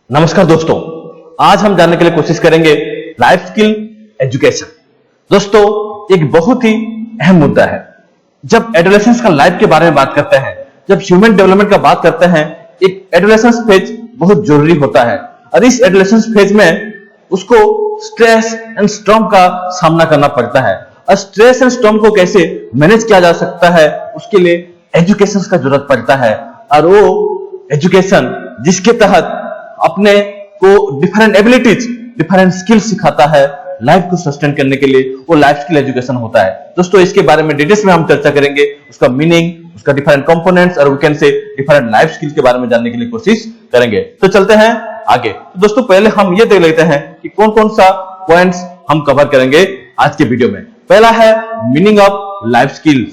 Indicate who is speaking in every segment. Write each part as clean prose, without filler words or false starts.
Speaker 1: नमस्कार दोस्तों, आज हम जानने के लिए कोशिश करेंगे लाइफ स्किल एजुकेशन। दोस्तों, एक बहुत ही अहम मुद्दा है। जब एडोलेसेंस का लाइफ के बारे में बात करते हैं, जब ह्यूमन डेवलपमेंट का बात करते हैं, एक एडोलेसेंस फेज बहुत जरूरी होता है और इस एडोलेसेंस फेज में उसको स्ट्रेस एंड स्टॉर्म का सामना करना पड़ता है। और स्ट्रेस एंड स्टॉर्म को कैसे मैनेज किया जा सकता है, उसके लिए एजुकेशन का जरूरत पड़ता है। और वो एजुकेशन जिसके तहत अपने को डिफरेंट एबिलिटीज, डिफरेंट स्किल्स सिखाता है लाइफ को सस्टेन करने के लिए, वो लाइफ स्किल एजुकेशन होता है। दोस्तों, इसके बारे में डिटेल्स में हम चर्चा करेंगे, उसका मीनिंग, उसका डिफरेंट कंपोनेंट्स और we can say different life skill के बारे में जानने के लिए कोशिश करेंगे। तो चलते हैं आगे। तो दोस्तों, पहले हम ये देख लेते हैं कि कौन कौन सा पॉइंट्स हम कवर करेंगे आज के वीडियो में। पहला है मीनिंग ऑफ लाइफ स्किल्स,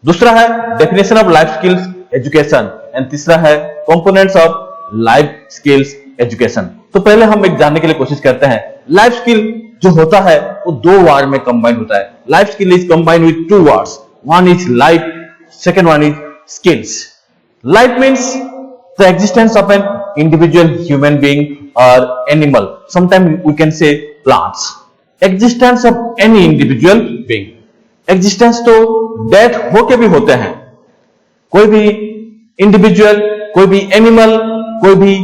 Speaker 1: दूसरा है definition of life skills education and तीसरा है components of life skills education. तो पहले हम एक जानने के लिए कोशिश करते हैं। लाइफ स्किल जो होता है वो दो वर्ड में कंबाइन होता है। Life skill is combined with two words, one is life, second one is skills. Life means the existence of an individual human being और animal, sometimes we can say plants. Existence of any individual being, existence तो death होके भी होते हैं। कोई भी individual, कोई भी एनिमल, कोई भी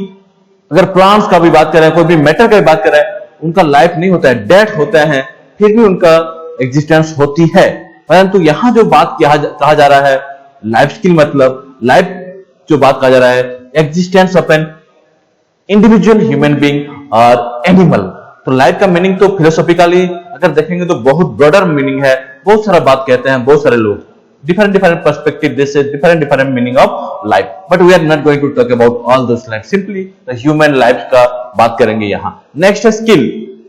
Speaker 1: अगर प्लांट्स का भी बात करें, कोई भी मैटर का भी बात करें, उनका लाइफ नहीं होता है, डेथ होते हैं, फिर भी उनका एग्जिस्टेंस होती है। परंतु यहां जो बात कहा जा रहा है लाइफ स्किल, मतलब लाइफ जो बात कहा जा रहा है existence of an individual human being और एनिमल। तो लाइफ का मीनिंग तो फिलोसॉफिकली अगर देखेंगे तो बहुत ब्रॉडर मीनिंग है। बहुत सारा बात कहते हैं बहुत सारे लोग, different perspective, this is different meaning of life, but we are not going to talk about all those life, simply the human life का बात करेंगे यहाँ। नेक्स्ट है स्किल।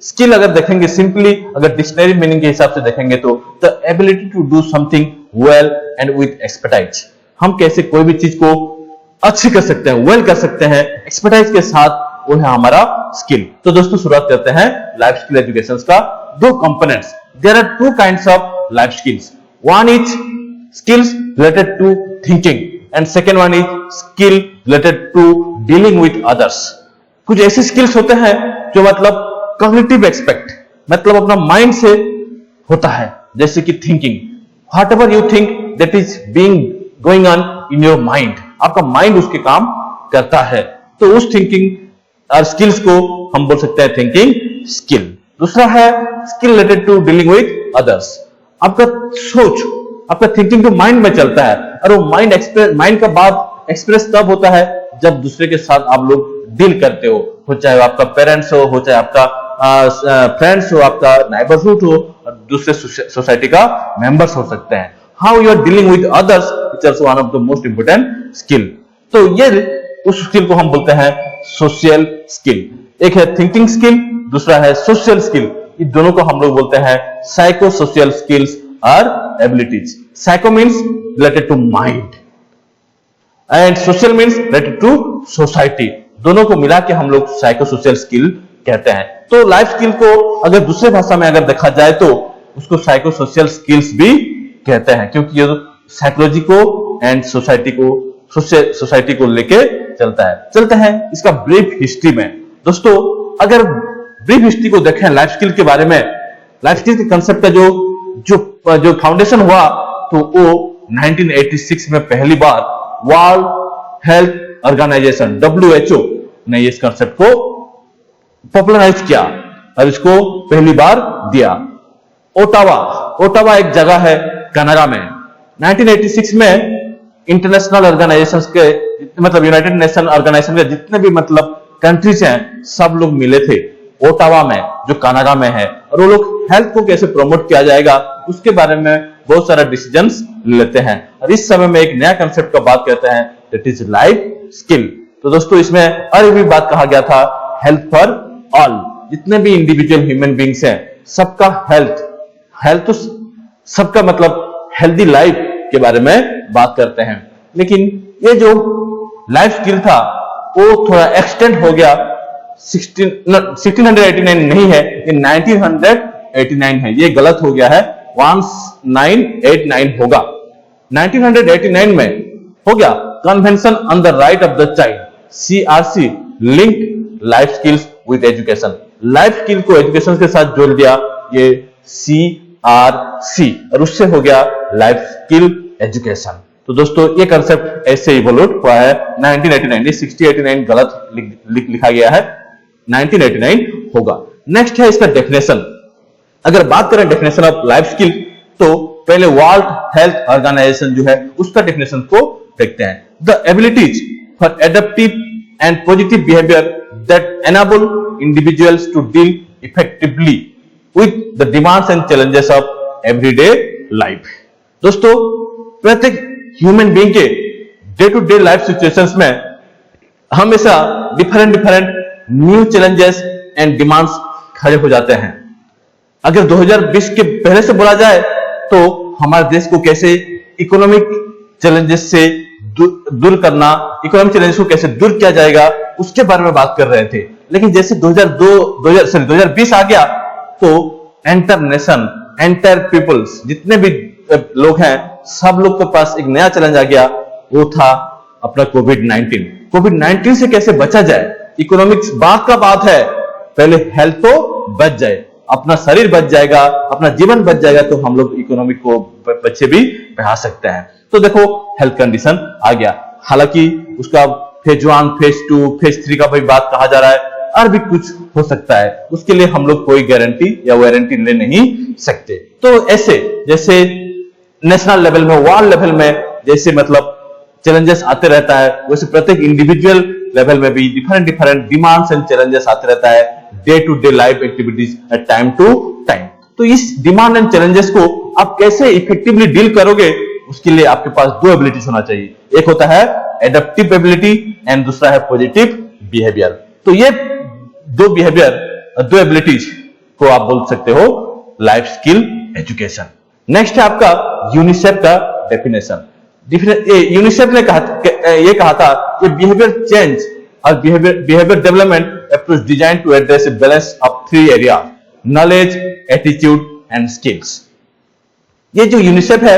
Speaker 1: स्किल अगर देखेंगे सिंपली, अगर डिक्शनरी मीनिंग के हिसाब से देखेंगे तो the ability to do something well and with expertise, हम कैसे कोई भी चीज को अच्छी कर सकते हैं, वेल कर सकते हैं एक्सपर्टाइज के साथ, वो है हमारा स्किल। तो दोस्तों, शुरुआत करते हैं लाइफ स्किल एजुकेशन का। दो components, there are two kinds of life skills, one is skills related to thinking and second one is skill related to dealing with others। कुछ ऐसे स्किल्स होते हैं जो मतलब कॉग्निटिव एस्पेक्ट, मतलब अपना माइंड से होता है, जैसे कि thinking, what ever you think that is being going on in your mind, आपका माइंड उसके काम करता है। तो उस थिंकिंग और स्किल्स को हम बोल सकते हैं थिंकिंग स्किल। दूसरा है skill related to dealing with others, आपका सोच, आपका थिंकिंग तो माइंड में चलता है और वो माइंड का बात एक्सप्रेस तब होता है जब दूसरे के साथ आप लोग डील करते हो चाहे आपका पेरेंट्स हो चाहे आपका फ्रेंड्स हो, आपका नाइबरहुड हो और दूसरे सोसाइटी का मेंबर्स हो सकते हैं। How you are dealing with others is also one of the most important skill. तो ये उस स्किल को हम बोलते हैं सोशल स्किल। एक है थिंकिंग स्किल, दूसरा है सोशल स्किल। इन दोनों को हम लोग बोलते हैं साइको सोशल स्किल्स और abilities. Psycho means related to mind and social means related to society. दोनों को मिला के हम लोग साइको सोशल स्किल कहते हैं। तो लाइफ स्किल को अगर दूसरे भाषा में अगर देखा जाए तो उसको साइको सोशल स्किल्स भी कहते हैं, क्योंकि ये साइकोलॉजी को एंड सोसाइटी को लेके चलता है। चलते हैं इसका ब्रीफ हिस्ट्री में। दोस्तों, अगर ब्रीफ हिस्ट्री को देखें लाइफ स्किल के बारे में, लाइफ स्किल के कंसेप्ट का जो फाउंडेशन हुआ तो वो 1986 में पहली बार वर्ल्ड हेल्थ ऑर्गेनाइजेशन WHO ने इस कंसेप्ट को पॉपुलराइज किया और इसको पहली बार दिया। ओटावा एक जगह है कनाडा में। 1986 में इंटरनेशनल ऑर्गेनाइजेशंस के, मतलब यूनाइटेड नेशन ऑर्गेनाइजेशन के जितने भी मतलब कंट्रीज हैं, सब लोग मिले थे ओटावा में जो कनाडा में है, और वो लोग हेल्थ को कैसे प्रमोट किया जाएगा उसके बारे में बहुत सारा डिसीजंस लेते हैं। और इस समय में एक नया कंसेप्ट का बात कहते हैं, दैट इज लाइफ स्किल। तो दोस्तों, इसमें और भी बात कहा गया था हेल्थ फॉर ऑल, जितने भी इंडिविजुअल ह्यूमन बीइंग्स हैं सबका हेल्थ तो सबका मतलब हेल्दी लाइफ के बारे में बात करते हैं। लेकिन ये जो लाइफ स्किल था वो थोड़ा एक्सटेंड हो गया, 1689 नहीं है, ये 1989 है। ये गलत हो गया है, 1989 होगा। 1989 में हो गया convention on the right of the child, CRC, link life skills with education. Life skill को एजुकेशन के साथ जोड़ दिया, ये CRC, और उससे हो गया लाइफ स्किल एजुकेशन। तो दोस्तों ये कंसेप्ट ऐसे इवोल्यूट हुआ है 1989, 6089 गलत लिखा गया है, 1989 होगा। नेक्स्ट है इसका डेफिनेशन। अगर बात करें डेफिनेशन ऑफ लाइफ स्किल, तो पहले वर्ल्ड हेल्थ ऑर्गेनाइजेशन जो है उसका डेफिनेशन को देखते हैं। The abilities for adaptive and positive behaviour that enable individuals to deal effectively with the demands and challenges of everyday life. दोस्तों प्रत्येक ह्यूमन बीइंग के day to day life situations में हमेशा different new challenges and demands खड़े हो जाते हैं। अगर 2020 के पहले से बोला जाए तो हमारे देश को कैसे इकोनॉमिक चैलेंजेस से दूर करना, इकोनॉमिक चैलेंजेस को कैसे दूर किया जाएगा, उसके बारे में बात कर रहे थे। लेकिन जैसे 2020 आ गया तो एंटायर नेशन, एंटायर पीपल्स, जितने भी लोग हैं, सब लोग के पास एक नया चैलेंज आ गया, वो था अपना कोविड-19। कोविड-19 से कैसे बचा जाए, इकोनॉमिक्स बात का बात है, पहले हेल्थ तो बच जाए, अपना शरीर बच जाएगा, अपना जीवन बच जाएगा, तो हम लोग इकोनॉमिक को बच्चे भी बढ़ा सकते हैं। तो देखो हेल्थ कंडीशन आ गया, हालांकि उसका फेज 1, फेज 2, फेज 3 का भी बात कहा जा रहा है, और भी कुछ हो सकता है, उसके लिए हम लोग कोई गारंटी या वारंटी ले नहीं सकते। तो ऐसे जैसे नेशनल लेवल में, वर्ल्ड लेवल में जैसे मतलब चैलेंजेस आते रहता है, वैसे प्रत्येक इंडिविजुअल लेवल में भी डिफरेंट डिमांड्स एंड चैलेंजेस आते रहता है, day to day life activities at time to time. तो इस डिमांड एंड चैलेंजेस को आप कैसे इफेक्टिवली डील करोगे, उसके लिए आपके पास दो एबिलिटीज होना चाहिए। एक होता है एडेप्टिव एबिलिटी एंड दूसरा है पॉजिटिव बिहेवियर। तो ये दो एबिलिटीज को आप बोल सकते हो लाइफ स्किल एजुकेशन। नेक्स्ट है आपका यूनिसेफ का डेफिनेशन। यूनिसेफ ने कहा था कि बिहेवियर चेंज और behaviour development approach design to address a balance of 3 area, knowledge, attitude and skills. ये जो यूनिसेफ है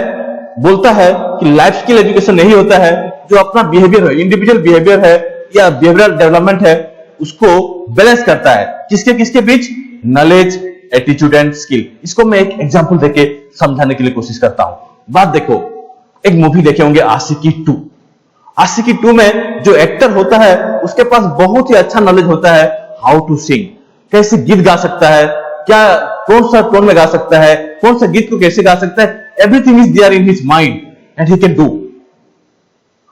Speaker 1: बोलता है कि लाइफ स्किल एजुकेशन नहीं होता है जो अपना बिहेवियर है, इंडिविजुअल बिहेवियर है या बिहेवियरल डेवलपमेंट है, उसको बैलेंस करता है। किसके बीच? Knowledge, attitude and skill. इसको मैं एक एग्जांपल देके समझाने के लिए कोशिश करता हूं। बात देखो, एक मूवी देखे होंगे आशिकी 2। आशिकी 2 में जो एक्टर होता है उसके पास बहुत ही अच्छा नॉलेज होता है, हाउ टू सिंग, कैसे गीत गा सकता है, क्या कौन सा टोन में गा सकता है, कौन सा गीत को कैसे गा सकता है, everything is there in his mind and he can do.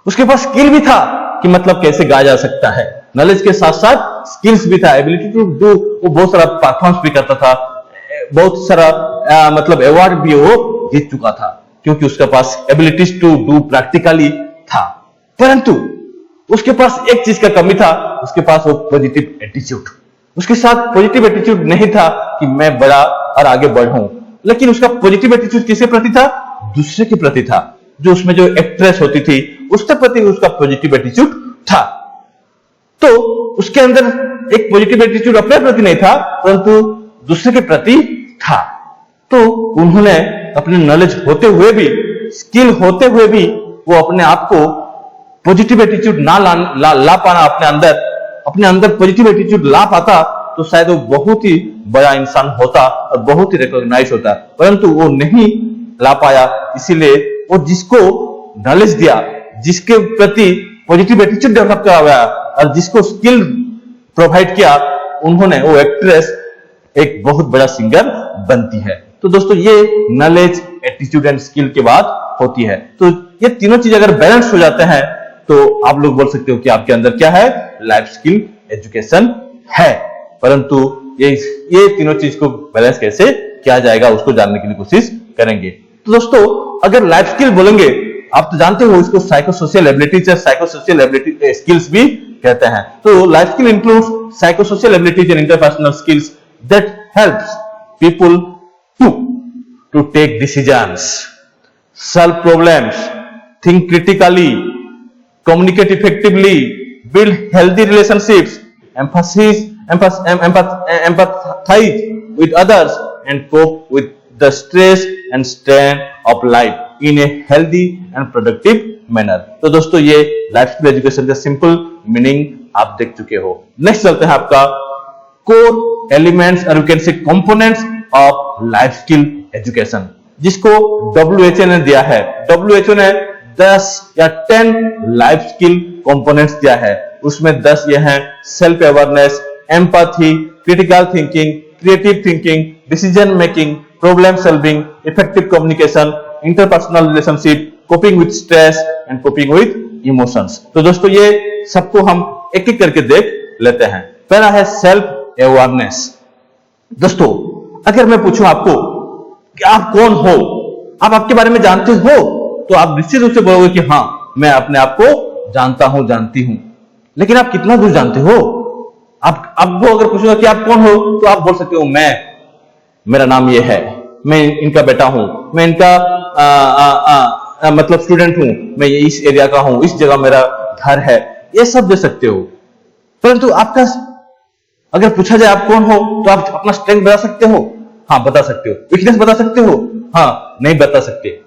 Speaker 1: उसके पास स्किल भी था कि मतलब कैसे गाया जा सकता है, नॉलेज के साथ साथ स्किल्स भी था, एबिलिटी टू डू। वो बहुत सारा परफॉर्मेंस भी करता था, बहुत सारा मतलब अवार्ड भी वो जीत चुका था, क्योंकि उसके पास एबिलिटीज टू डू प्रैक्टिकली था। परंतु उसके पास एक चीज का कमी था, उसके पास वो पॉजिटिव एटीट्यूड। उसके साथ पॉजिटिव एटीट्यूड नहीं था कि मैं बड़ा और आगे बढ़ूं, लेकिन उसका पॉजिटिव एटीट्यूड किसके प्रति था? दूसरे के प्रति था। जो उसमें जो एक्ट्रेस होती थी उसके प्रति उसका पॉजिटिव एटीट्यूड था। तो उसके अंदर एक पॉजिटिव एटीट्यूड अपने प्रति नहीं था, परंतु दूसरे के प्रति था। तो उन्होंने अपने नॉलेज होते हुए भी, स्किल होते हुए भी, वो अपने आप को पॉजिटिव एटीट्यूड ना ला पाना, अपने अंदर पॉजिटिव एटीट्यूड ला पाता तो शायद वो बहुत ही बड़ा इंसान होता और बहुत ही रिकॉग्नाइज होता, परंतु वो नहीं ला पाया। इसीलिए वो जिसको नॉलेज दिया, जिसके प्रति पॉजिटिव एटीट्यूड डेवलप कराया और जिसको स्किल प्रोवाइड किया, उन्होंने वो एक्ट्रेस एक बहुत बड़ा सिंगर बनती है। तो दोस्तों ये नॉलेज, एटीट्यूड एंड स्किल के बाद होती है। तो ये तीनों चीज अगर बैलेंस हो जाते हैं तो आप लोग बोल सकते हो कि आपके अंदर क्या है? लाइफ स्किल एजुकेशन है। परंतु ये तीनों चीज को बैलेंस कैसे किया जाएगा उसको जानने के लिए कोशिश करेंगे। तो दोस्तों अगर लाइफ स्किल बोलेंगे, आप तो जानते हो इसको साइकोसोशियल एबिलिटीज या साइकोसोशियल एबिलिटी स्किल्स भी कहते हैं। तो life skill includes psychosocial abilities and interpersonal skills that helps people to take decisions, solve problems, think critically, communicate effectively, build healthy relationships, empathize with others, and cope with the stress and strain of life in a healthy and productive manner। तो दोस्तों ये life skill education का simple meaning आप देख चुके हो। Next चलते हैं आपका कोर एलिमेंट्स और यू कैन से components of life skill education, जिसको WHO ने दिया है। WHO ने 10 या 10 लाइफ स्किल कंपोनेंट्स दिया है। उसमें 10 ये हैं: self awareness, empathy, critical thinking, creative thinking, decision making, problem solving, effective communication, interpersonal relationship, coping with stress and coping with emotions. तो दोस्तों ये सबको हम एक एक करके देख लेते हैं। पहला है सेल्फ अवेयरनेस। दोस्तों अगर मैं पूछूं आपको कि आप कौन हो, आप आपके बारे में जानते हो, तो आप निश्चित रूप से बोलोगे कि हाँ मैं अपने आप को जानता हूं, जानती हूं। लेकिन आप कितना दूर जानते हो? आपको अगर पूछूंगा कि आप कौन हो, तो आप बोल सकते हो मेरा नाम ये है, मैं इनका बेटा हूं, मैं इनका मतलब स्टूडेंट हूं, मैं इस एरिया का हूं, इस जगह मेरा घर है, ये सब दे सकते हो। परंतु आपका अगर पूछा जाए आप कौन हो, तो आप अपना स्ट्रेंथ बता सकते हो? हाँ बता सकते हो। वीकनेस बता सकते हो? हाँ नहीं बता सकते।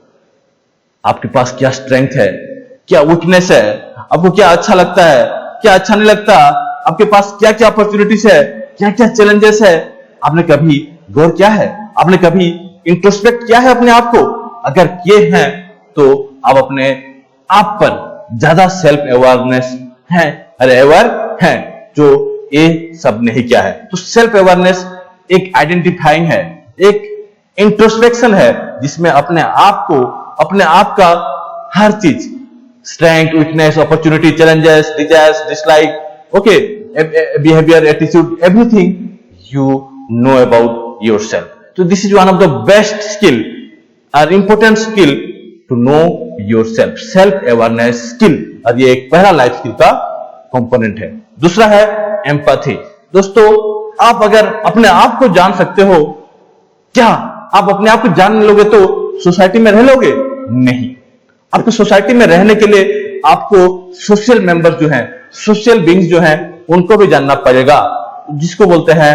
Speaker 1: आपके पास क्या स्ट्रेंथ है, क्या वीकनेस है, आपको क्या अच्छा लगता है, क्या अच्छा नहीं लगता, आपके पास क्या क्या अपॉर्चुनिटीज है, क्या क्या चैलेंजेस है, आपने कभी गौर किया है? आपने कभी इंट्रोस्पेक्ट किया है अपने आप को? अगर किए हैं तो आप अपने आप पर ज्यादा सेल्फ अवेयरनेस है, अवेयर है, जो ये सब नहीं किया है। तो सेल्फ अवेयरनेस एक आइडेंटिफाइंग है, एक इंट्रोस्पेक्शन है, जिसमें अपने आप को, अपने आप का हर चीज, strength, weakness, opportunity, challenges, desires, dislike, okay, behaviour, attitude, everything you know about yourself. So this is one of the best skill or important skill to know yourself, self awareness skill, और ये एक पहला life skill का component है। दूसरा है empathy. दोस्तों आप अगर अपने आप को जान सकते हो, क्या आप अपने आप को जान लोगे तो सोसाइटी में रह लोगे? नहीं। आपको सोसाइटी में रहने के लिए आपको सोशल मेंबर्स जो हैं, सोशल बीइंग्स जो हैं, उनको भी जानना पड़ेगा, जिसको बोलते हैं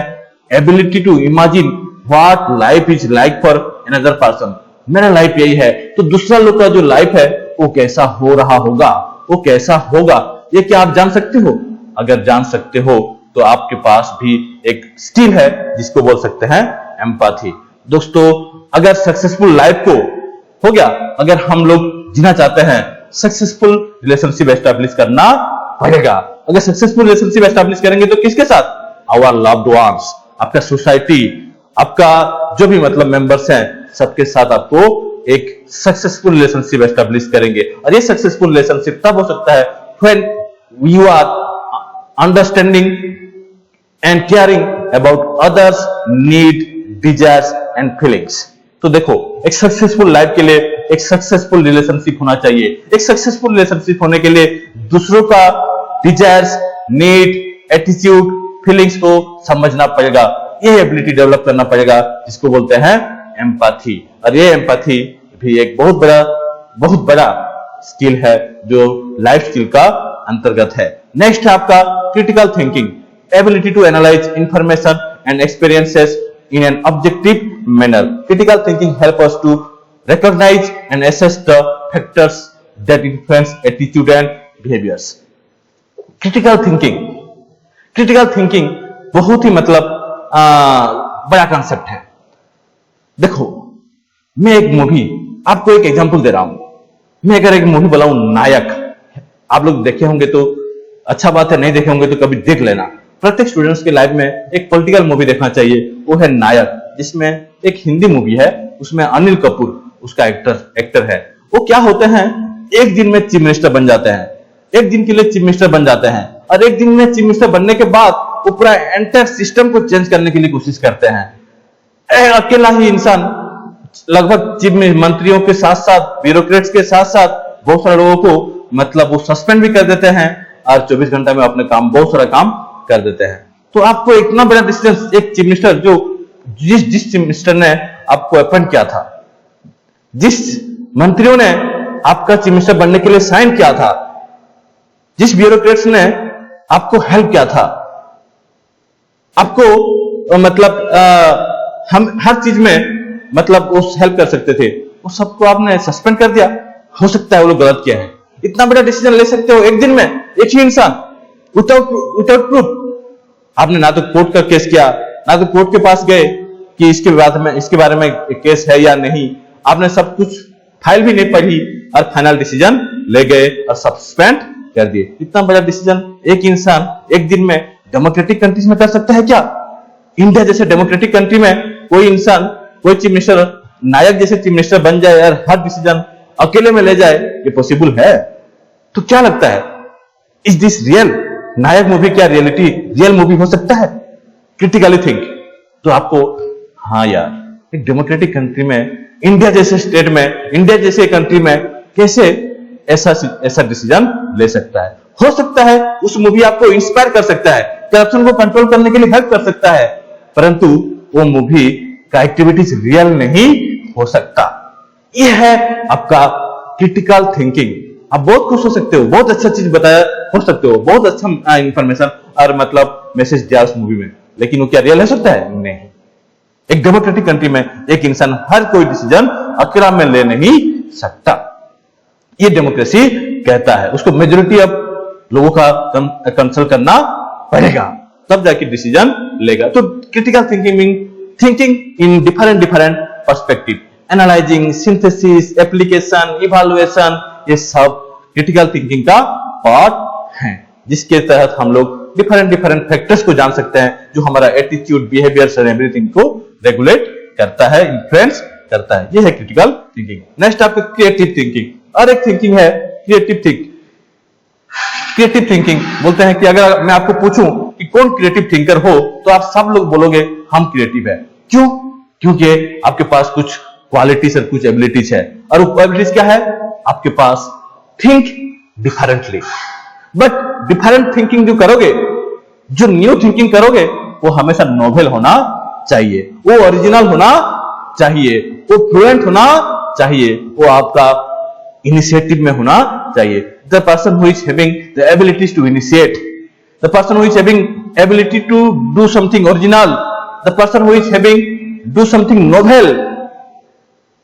Speaker 1: ability to imagine what life is like for another person. मेरा लाइफ यही है, तो दूसरा लोग का जो लाइफ है वो कैसा हो रहा होगा, वो कैसा होगा, ये क्या आप जान सकते हो? अगर जान सकते हो तो आपके पास भी एक स्किल है जिसको बोल सकते हैं एम्पैथी। दोस्तों अगर सक्सेसफुल लाइफ को हो गया, अगर हम लोग जीना चाहते हैं, सक्सेसफुल रिलेशनशिप एस्टैब्लिश करना पड़ेगा। अगर सक्सेसफुल रिलेशनशिप एस्टैब्लिश करेंगे तो किसके साथ? आवर लव्ड वंस, आपका सोसाइटी, आपका जो भी मतलब मेंबर्स हैं, सबके साथ आपको एक सक्सेसफुल रिलेशनशिप एस्टैब्लिश करेंगे। और ये सक्सेसफुल रिलेशनशिप तब हो सकता है when you are understanding and caring about others need, desires and feelings। तो देखो एक सक्सेसफुल लाइफ के लिए एक सक्सेसफुल रिलेशनशिप होना चाहिए। एक सक्सेसफुल रिलेशनशिप होने के लिए दूसरों का डिजायर्स, नीड, एटीट्यूड, फीलिंग्स को समझना पड़ेगा। ये एबिलिटी डेवलप करना पड़ेगा, जिसको बोलते हैं एम्पैथी। और ये एम्पैथी भी एक बहुत बड़ा स्किल है जो लाइफ स्किल का अंतर्गत है। नेक्स्ट है आपका critical thinking, ability to analyse information and experiences in an objective manner. Critical thinking helps us to recognize and assess the factors that influence attitude and behaviors. Critical thinking बहुत ही मतलब बड़ा concept है। देखो मैं एक movie, आपको एक example दे रहा हूं। मैं अगर एक मूवी बोलाऊं नायक, आप लोग देखे होंगे तो अच्छा बात है, नहीं देखे होंगे तो कभी देख लेना। प्रत्येक स्टूडेंट्स के लाइफ में एक पॉलिटिकल मूवी देखना चाहिए, वो है नायक, जिसमें एक हिंदी मूवी है, उसमें अनिल कपूर उसका एक्टर है। वो क्या होते हैं, एक दिन में चीफ मिनिस्टर बन जाते हैं, एक दिन के लिए चीफ मिनिस्टर बन जाते हैं, और एक दिन में चीफ मिनिस्टर बनने के बाद वो पूरा एंटायर सिस्टम को चेंज करने के लिए कोशिश करते हैं। अकेला ही इंसान लगभग चीफ मंत्रियों के साथ साथ, ब्यूरोक्रेट्स के साथ साथ बहुत सारे लोगों को मतलब वो सस्पेंड भी कर देते हैं, और 24 घंटा में अपने काम, बहुत सारा काम कर देते हैं। तो आपको इतना बड़ा डिसीजन, एक चीफ मिनिस्टर जो जिस चीफ मिनिस्टर ने आपको अपॉइंट किया था, जिस मंत्रियों ने आपका चीफ मिनिस्टर बनने के लिए साइन किया था, जिस ब्यूरोक्रेट्स ने आपको हेल्प किया था, आपको मतलब हम हर चीज में मतलब वो हेल्प कर सकते थे, वो सबको आपने सस्पेंड कर दिया। हो सकता है वो लोग गलत किया है। इतना बड़ा डिसीजन ले सकते हो एक दिन में, एक ही इंसान, विदाउट प्रूफ। आपने ना तो कोर्ट का केस किया, ना तो कोर्ट के पास गए कि इसके बारे में केस है या नहीं। आपने सब कुछ फाइल भी नहीं पढ़ी और फाइनल डिसीजन ले गए और सस्पेंड कर दिए। इतना बड़ा डिसीजन एक इंसान एक दिन में डेमोक्रेटिक कंट्रीज में कर सकता है क्या? इंडिया जैसे डेमोक्रेटिक कंट्री में कोई इंसान, कोई चीफ मिनिस्टर, नायक जैसे चीफ मिनिस्टर बन जाए और हर डिसीजन अकेले में ले जाए, ये पॉसिबल है? तो क्या लगता है, is this real? Nayak movie क्या रियल मूवी हो सकता है? Critically think. तो आपको, हाँ यार, एक डेमोक्रेटिक कंट्री में, इंडिया जैसे स्टेट में, इंडिया जैसे कंट्री में कैसे ऐसा डिसीजन ले सकता है? हो सकता है उस मूवी आपको इंस्पायर कर सकता है, करप्शन को कंट्रोल करने के लिए हेल्प कर सकता है, परंतु वो मूवी का एक्टिविटीज रियल नहीं हो सकता। यह है आपका क्रिटिकल थिंकिंग। आप बहुत खुश हो सकते हो, बहुत अच्छा चीज बताया हो सकते हो, बहुत अच्छा इंफॉर्मेशन और मतलब मैसेज दिया उस मूवी में, लेकिन वो क्या रियल हो सकता है? नहीं। एक डेमोक्रेटिक कंट्री में एक इंसान हर कोई डिसीजन अकेला में ले नहीं सकता। ये डेमोक्रेसी कहता है। उसको मेजोरिटी ऑफ लोगों का कंसल्ट करना पड़ेगा, तब जाके डिसीजन लेगा। तो critical thinking in different perspective, analysing, synthesis, application, evaluation, ये सब क्रिटिकल थिंकिंग का पार्ट है, जिसके तहत हम लोग डिफरेंट फैक्टर्स को जान सकते हैं, जो हमारा एटीट्यूड, बिहेवियर और एवरीथिंग को रेगुलेट करता है, इन्फ्लुएंस करता है। ये है क्रिटिकल थिंकिंग। नेक्स्ट आपका क्रिएटिव थिंकिंग। और एक थिंकिंग है क्रिएटिव थिंकिंग बोलते हैं कि अगर मैं आपको पूछूं कि कौन क्रिएटिव थिंकर हो, तो आप सब लोग बोलोगे हम क्रिएटिव है। क्यों? क्योंकि आपके पास कुछ क्वालिटीज और कुछ एबिलिटीज है। और वो एबिलिटीज क्या है? आपके पास think differently. But different thinking जो करोगे, जो न्यू थिंकिंग करोगे, वो हमेशा नोवेल होना चाहिए, वो ओरिजिनल होना चाहिए, वो फ्लुएंट होना चाहिए, वो आपका इनिशिएटिव में होना चाहिए। The person who is having the abilities to initiate, the person who is having ability to do something original, the person who is having do something novel,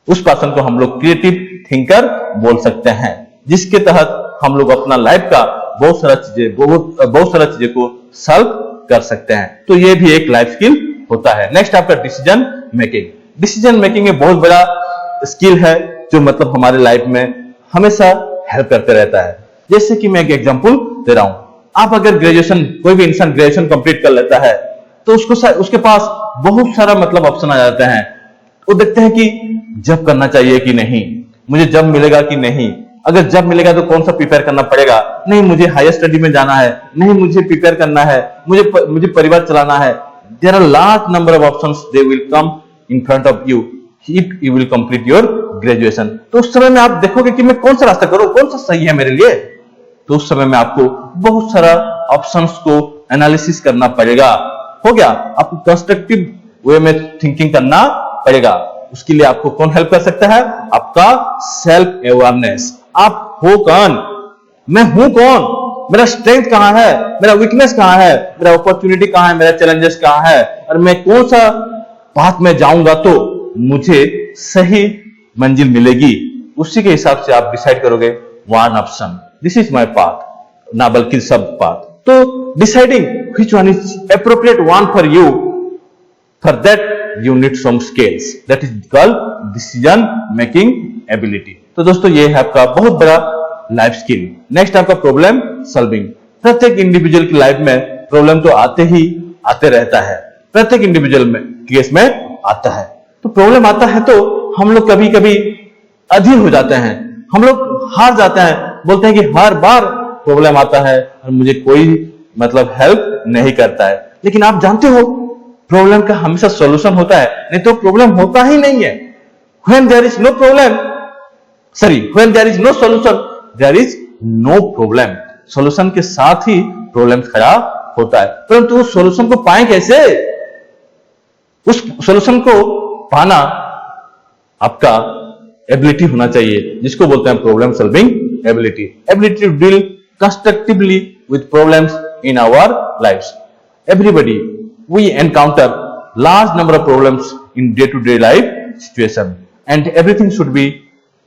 Speaker 1: उस पर्सन को हम लोग क्रिएटिव थिंकर बोल सकते हैं, जिसके तहत हम लोग अपना लाइफ का बहुत सारा चीजें को सॉल्व कर सकते हैं। तो ये भी एक लाइफ स्किल होता है। नेक्स्ट आपका डिसीजन मेकिंग। डिसीजन मेकिंग एक बहुत बड़ा स्किल है, जो मतलब हमारे लाइफ में हमेशा हेल्प करते रहता है। जैसे कि मैं एक एग्जांपल दे रहा हूं, आप अगर कोई भी इंसान ग्रेजुएशन कंप्लीट कर लेता है, तो उसके पास बहुत सारा मतलब ऑप्शन आ जाते हैं। वो देखते हैं कि जब करना चाहिए कि नहीं, मुझे जब मिलेगा कि नहीं, अगर जब मिलेगा तो कौन सा प्रिपेयर करना पड़ेगा, नहीं मुझे हायर स्टडी में जाना है, नहीं मुझे प्रिपेयर करना है, मुझे परिवार चलाना है। There are large number of options, they will come in front of you if you will complete your graduation. तो उस समय में आप देखोगे कि मैं कौन सा रास्ता करूं, कौन सा सही है मेरे लिए। तो उस समय में आपको बहुत सारा ऑप्शंस को एनालिसिस करना पड़ेगा। हो गया, आपको कंस्ट्रक्टिव वे में थिंकिंग करना पड़ेगा। उसके लिए आपको कौन हेल्प कर सकता है? आपका सेल्फ अवेयरनेस। आप हो कौन, मैं हूं कौन, मेरा स्ट्रेंथ कहां है, मेरा वीकनेस कहां है, मेरा अपॉर्चुनिटी कहां है, मेरा चैलेंजेस कहां है, और मैं कौन सा पाथ में जाऊंगा तो मुझे सही मंजिल मिलेगी। उसी के हिसाब से आप डिसाइड करोगे one option, this is my path, ना बल्कि सब पाथ। तो deciding which one is appropriate one for you, for that you need some skills, that is called decision making ability। तो दोस्तों ये है आपका बहुत बड़ा लाइफ स्किल। नेक्स्ट आपका प्रॉब्लम सॉल्विंग। प्रत्येक इंडिविजुअल की लाइफ में प्रॉब्लम तो आते रहता है, प्रत्येक इंडिविजुअल में केस में आता है। तो प्रॉब्लम आता है तो हम लोग कभी कभी अधीर हो जाते हैं, हम लोग हार जाते हैं, बोलते हैं कि हर बार प्रॉब्लम आता है और मुझे कोई मतलब हेल्प नहीं करता है। लेकिन आप जानते हो प्रॉब्लम का हमेशा सॉल्यूशन होता है, नहीं तो प्रॉब्लम होता ही नहीं है। when there is no solution, there is no problem। Solution के साथ ही प्रॉब्लम खड़ा होता है, परंतु उस सॉल्यूशन को पाएं कैसे? उस सॉल्यूशन को पाना आपका एबिलिटी होना चाहिए, जिसको बोलते हैं problem solving ability. Ability to deal constructively with problems in our lives. Everybody we encounter large number of problems in day-to-day life situation and everything should be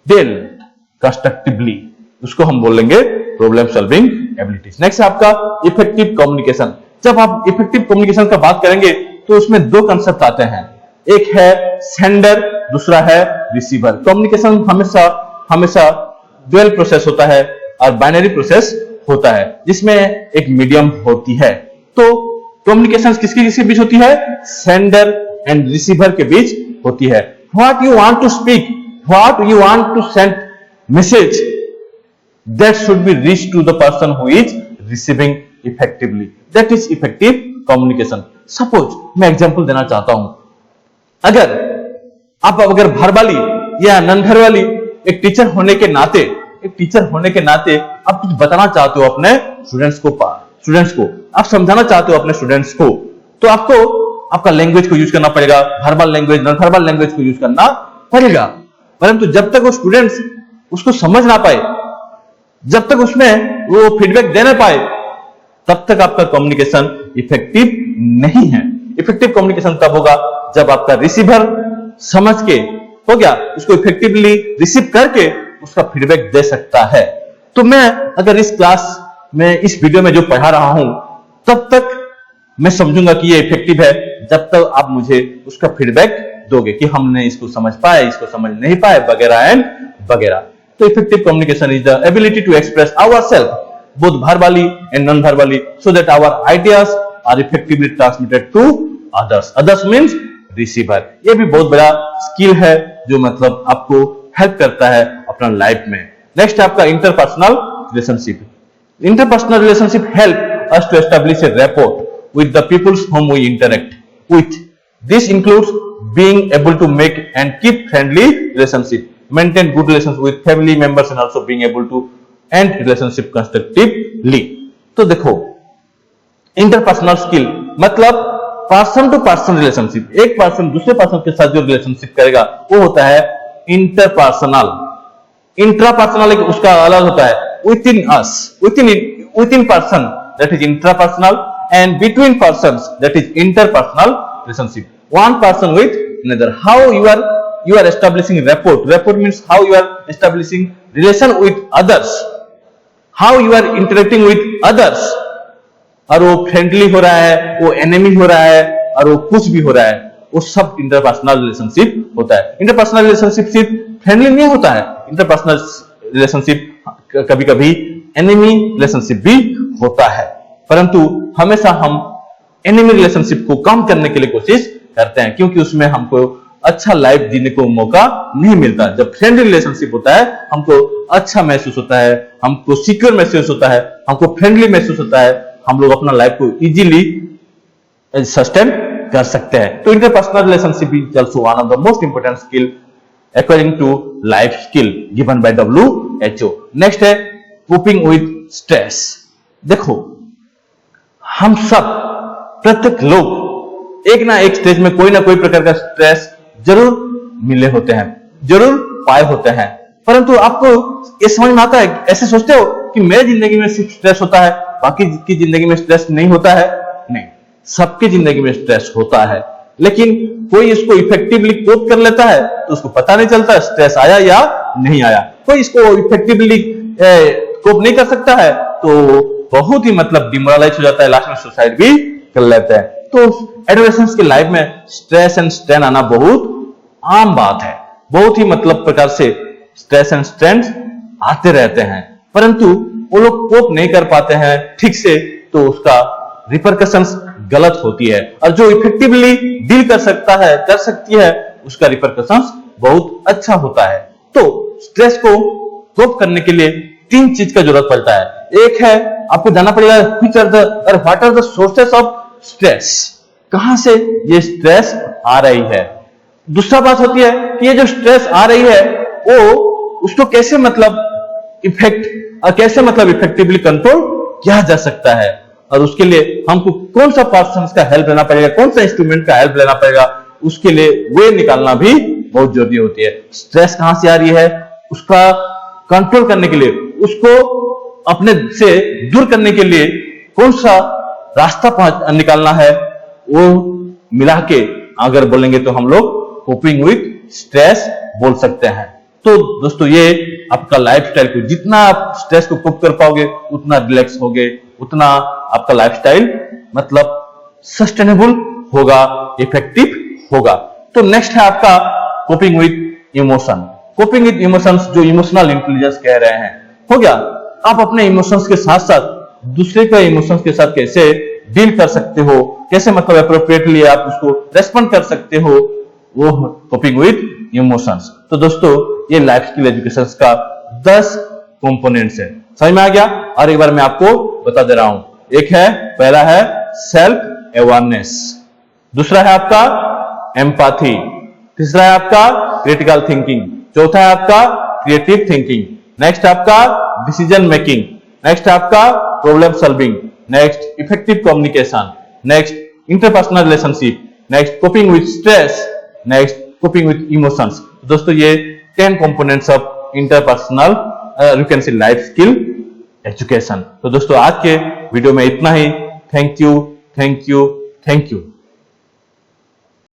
Speaker 1: dealt constructively। उसको हम बोलेंगे प्रॉब्लम सॉल्विंग एबिलिटीज। नेक्स्ट है आपका effective communication. जब आप effective communication का बात करेंगे तो उसमें दो कंसेप्ट आते हैं, एक है सेंडर, दूसरा है रिसीवर। कम्युनिकेशन हमेशा ड्यूअल प्रोसेस होता है और बाइनरी प्रोसेस होता है जिसमें एक मीडियम होती है। तो कम्युनिकेशन किसके बीच होती है? सेंडर एंड रिसीवर के बीच होती है। What you want to speak, what you want to send message, that should be reach to the person who is receiving effectively, that is effective communication. Suppose मैं example देना चाहता हूं, अगर verbally या नॉन वर्बली एक teacher होने के नाते आप कुछ बताना चाहते हो अपने स्टूडेंट्स को आप समझाना चाहते हो अपने स्टूडेंट्स को, तो आपको आपका लैंग्वेज को यूज करना पड़ेगा, verbal language, non verbal language को यूज करना पड़ेगा। परंतु जब तक वो स्टूडेंट्स उसको समझ ना पाए, जब तक उसमें वो फीडबैक दे ना पाए, तब तक आपका कम्युनिकेशन इफेक्टिव नहीं है। इफेक्टिव कम्युनिकेशन तब होगा जब आपका रिसीवर समझ के हो गया, उसको इफेक्टिवली रिसीव करके उसका फीडबैक दे सकता है। तो मैं अगर इस क्लास में, इस वीडियो में जो पढ़ा रहा हूं, तब तक मैं समझूंगा कि ये इफेक्टिव है जब तक आप मुझे उसका फीडबैक दोगे कि हमने इसको समझ पाए, इसको समझ नहीं पाए, वगैरह एंड वगैरह। तो effective communication is the ability to express ourself both verbally and non-verbally so that our ideas are effectively transmitted to others. Others means receiver. ये भी बहुत बड़ा स्किल है जो मतलब आपको हेल्प करता है अपना लाइफ में। नेक्स्ट आपका interpersonal relationship. Interpersonal relationship help us to establish a rapport with the peoples whom we interact with. This includes being able to make and keep friendly relationship, maintain good relations with family members and also being able to and relationship constructively. तो देखो, interpersonal skill मतलब person to person relationship, एक person दूसरे person के साथ जो relationship करेगा वो होता है इंटरपर्सनल। इंट्रापर्सनल उसका अलग होता है, with in person that is intrapersonal and between persons that is interpersonal relationship. One person with another. How you are establishing rapport means how you are establishing relation with others, how you are interacting with others, और वो friendly हो रहा है, वो enemy हो रहा है, और वो कुछ भी हो रहा है, वो सब इंटरपर्सनल रिलेशनशिप होता है। इंटरपर्सनल रिलेशनशिप सिर्फ फ्रेंडली नहीं होता है, इंटरपर्सनल रिलेशनशिप कभी कभी एनिमी रिलेशनशिप भी होता है। परंतु हमेशा हम एनिमी रिलेशनशिप को कम करने के लिए कोशिश करते हैं, क्योंकि उसमें हमको अच्छा लाइफ जीने को मौका नहीं मिलता। जब फ्रेंडली रिलेशनशिप होता है हमको अच्छा महसूस होता है, हमको सिक्योर महसूस होता है, हमको फ्रेंडली महसूस होता है, हम लोग अपना लाइफ को इजीली सस्टेन कर सकते हैं। तो interpersonal relationship is also one of the most important skill according to life skill given by WHO। Next है कोपिंग विद स्ट्रेस। देखो, हम सब, प्रत्येक लोग एक ना एक स्टेज में कोई ना कोई प्रकार का स्ट्रेस जरूर मिले होते हैं, जरूर पाए होते हैं। परंतु आपको ये समझ में आता है, ऐसे सोचते हो कि मेरी जिंदगी में सिर्फ स्ट्रेस होता है, बाकी की जिंदगी में स्ट्रेस नहीं होता है। नहीं, सबकी जिंदगी में स्ट्रेस होता है, लेकिन कोई इसको इफेक्टिवली कोप कर लेता है तो उसको पता नहीं चलता स्ट्रेस आया या नहीं आया। कोई इसको इफेक्टिवली कोप नहीं कर सकता है तो बहुत ही मतलब डिमोरलाइज हो जाता है, लास्ट में सुसाइड भी कर लेता है। तो एडोलेसेंस की लाइफ में स्ट्रेस एंड स्ट्रेन आना बहुत आम बात है। बहुत ही मतलब प्रकार से स्ट्रेस एंड स्ट्रेन आते रहते हैं, परंतु वो लोग कोप नहीं कर पाते हैं ठीक से, तो उसका रिपरकशंस गलत होती है। और जो इफेक्टिवली डील कर सकता है, कर सकती है, उसका रिपरकशंस बहुत अच्छा होता है। तो स्ट्रेस को कोप करने के लिए तीन चीज का जरूरत पड़ता है। एक है, आपको जानना पड़ेगा what are the sources of stress, कहां से ये स्ट्रेस आ रही है। दूसरा बात होती है कि ये जो स्ट्रेस आ रही है वो उसको कैसे मतलब इफेक्टिवली कंट्रोल किया जा सकता है, और उसके लिए हमको कौन सा पर्सन का हेल्प लेना पड़ेगा, कौन सा इंस्ट्रूमेंट का हेल्प लेना पड़ेगा, उसके लिए वे निकालना भी बहुत जरूरी होती है। स्ट्रेस कहां से आ रही है, उसका कंट्रोल करने के लिए, उसको अपने से दूर करने के लिए कौन सा रास्ता निकालना है, वो मिला के अगर बोलेंगे तो हम लोग कोपिंग विद स्ट्रेस बोल सकते हैं। तो दोस्तों, ये आपका लाइफस्टाइल को, जितना आप स्ट्रेस को कोप कर पाओगे उतना रिलैक्स होगे, उतना आपका लाइफस्टाइल मतलब सस्टेनेबल होगा, इफेक्टिव होगा। तो नेक्स्ट है आपका coping with emotion. Coping with emotions, जो इमोशनल इंटेलिजेंस कह रहे हैं, हो गया। आप अपने इमोशंस के साथ साथ दूसरे के इमोशंस के साथ कैसे डील कर सकते हो, कैसे मतलब अप्रोप्रिएटली आप उसको रेस्पॉन्ड कर सकते हो, वो कोपिंग विद इमोशंस। तो दोस्तों ये लाइफ स्किल एजुकेशन का 10 कंपोनेंट्स है। समझ में आ गया? और एक बार मैं आपको बता दे रहा हूं। एक है, पहला है सेल्फ अवेयरनेस, दूसरा है आपका एम्पैथी, तीसरा है आपका क्रिटिकल थिंकिंग, चौथा है आपका क्रिएटिव थिंकिंग, नेक्स्ट आपका डिसीजन मेकिंग, नेक्स्ट आपका problem solving, next effective communication, next interpersonal relationship, next coping with stress, next coping with emotions. दोस्तों ये 10 components of interpersonal you can say life skill education. तो दोस्तों आज के video में इतना ही। Thank you, thank you, thank you.